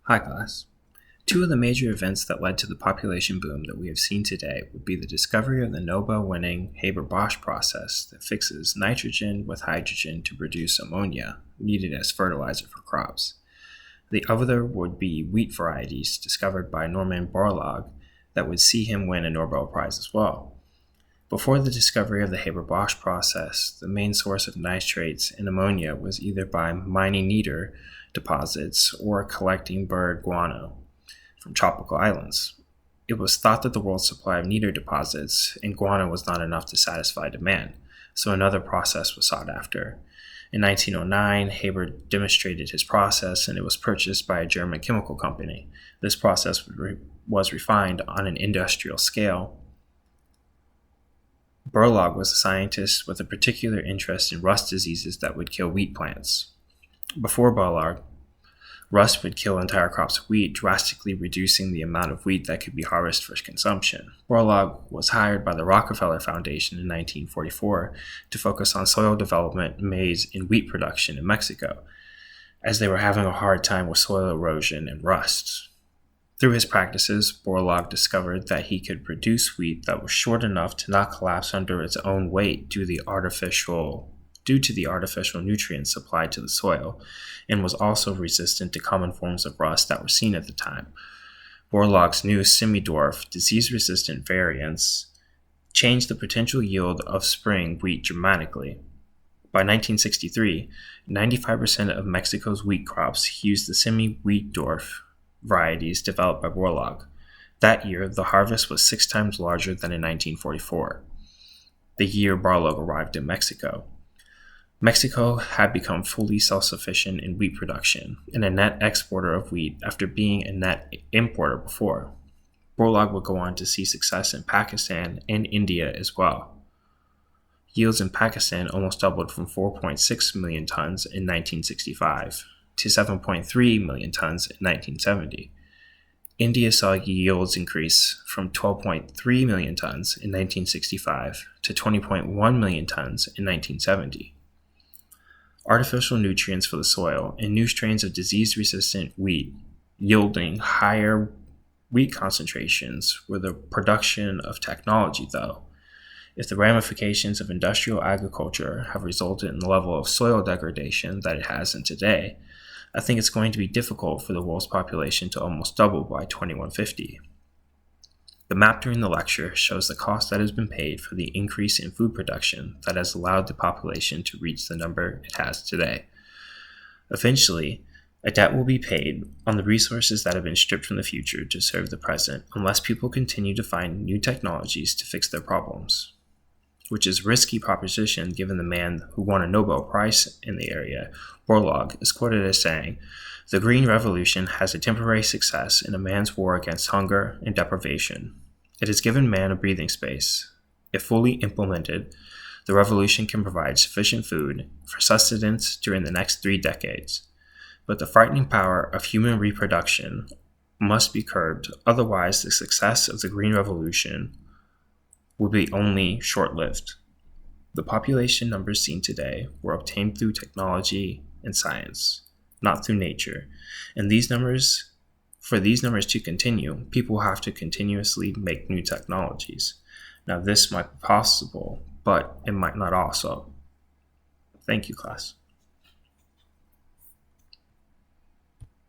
Hi class. Two of the major events that led to the population boom that we have seen today would be the discovery of the Nobel-winning Haber-Bosch process that fixes nitrogen with hydrogen to produce ammonia, needed as fertilizer for crops. The other would be wheat varieties discovered by Norman Borlaug that would see him win a Nobel Prize as well. Before the discovery of the Haber-Bosch process, the main source of nitrates and ammonia was either by mining niter deposits or collecting bird guano from tropical islands. It was thought that the world's supply of niter deposits and guano was not enough to satisfy demand, so another process was sought after. In 1909, Haber demonstrated his process and it was purchased by a German chemical company. This process was refined on an industrial scale. Borlaug was a scientist with a particular interest in rust diseases that would kill wheat plants. Before Borlaug, rust would kill entire crops of wheat, drastically reducing the amount of wheat that could be harvested for consumption. Borlaug was hired by the Rockefeller Foundation in 1944 to focus on soil development, maize, and wheat production in Mexico, as they were having a hard time with soil erosion and rust. Through his practices, Borlaug discovered that he could produce wheat that was short enough to not collapse under its own weight due to the artificial nutrients supplied to the soil, and was also resistant to common forms of rust that were seen at the time. Borlaug's new semi-dwarf, disease-resistant variants changed the potential yield of spring wheat dramatically. By 1963, 95% of Mexico's wheat crops used the semi-wheat dwarf varieties developed by Borlaug. That year, the harvest was 6 times larger than in 1944, the year Borlaug arrived in Mexico. Mexico had become fully self-sufficient in wheat production and a net exporter of wheat after being a net importer before. Borlaug would go on to see success in Pakistan and India as well. Yields in Pakistan almost doubled from 4.6 million tons in 1965 to 7.3 million tons in 1970. India saw yields increase from 12.3 million tons in 1965 to 20.1 million tons in 1970. Artificial nutrients for the soil and new strains of disease-resistant wheat yielding higher wheat concentrations were the production of technology, though. If the ramifications of industrial agriculture have resulted in the level of soil degradation that it has in today, I think it's going to be difficult for the world's population to almost double by 2150. The map during the lecture shows the cost that has been paid for the increase in food production that has allowed the population to reach the number it has today. Eventually, a debt will be paid on the resources that have been stripped from the future to serve the present unless people continue to find new technologies to fix their problems, which is a risky proposition given the man who won a Nobel Prize in the area, Borlaug, is quoted as saying, "The Green Revolution has a temporary success in a man's war against hunger and deprivation. It has given man a breathing space. If fully implemented, the revolution can provide sufficient food for sustenance during the next 3 decades. But the frightening power of human reproduction must be curbed, otherwise the success of the Green Revolution will be only short-lived." The population numbers seen today were obtained through technology and science, not through nature. And for these numbers to continue, people will have to continuously make new technologies. Now, this might be possible, but it might not also. Thank you, class.